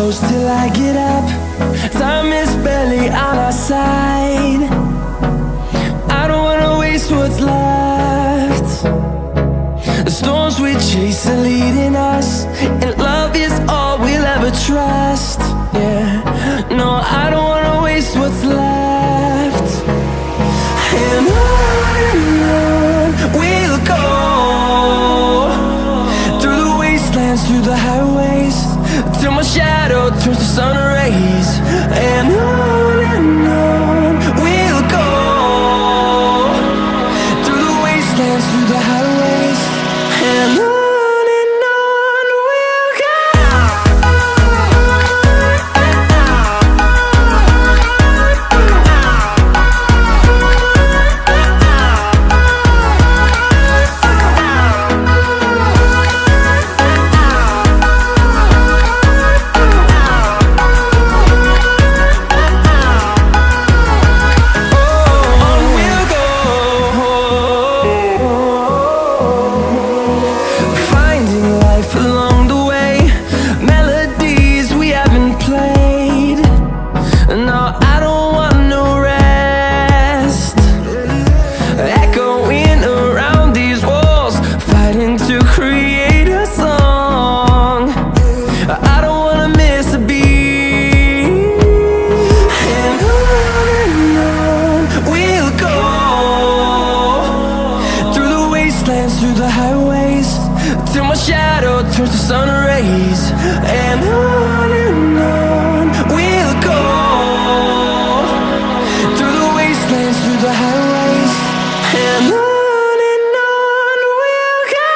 close till I get up. Time is barely on our side. I don't wanna waste what's left. The storms we chase are leading us, and love is all we'll ever trust. Yeah, no, I don't wanna waste what's left. And on we'll go, through the wastelands, through the highways, till my shadow turns to sun rays. And on we'll go, through the wastelands, through the highways, and on we'll go. Through the highways, till my shadow turns to sun rays. And on we'll go, through the wastelands, through the highways, and on we'll go.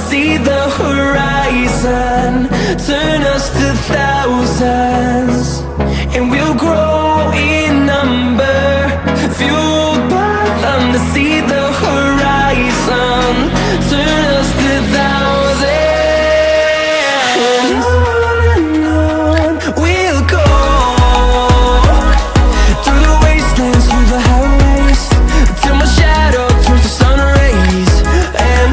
See the horizon turn us to thousands, and we'll grow in number, fueled by them. To see the horizon turn us to thousands, and on we'll go, through the wastelands, through the highways, till my shadow turns to sun rays. And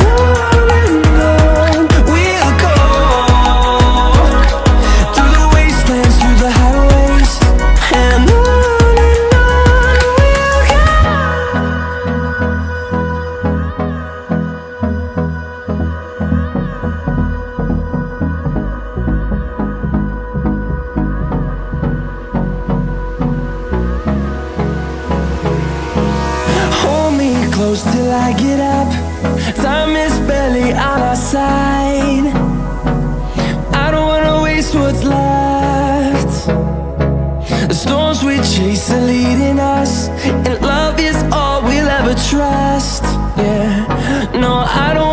close till I get up. Time is barely on our side. I don't wanna waste what's left. The storms we chase are leading us, and love is all we'll ever trust. Yeah, no, I don't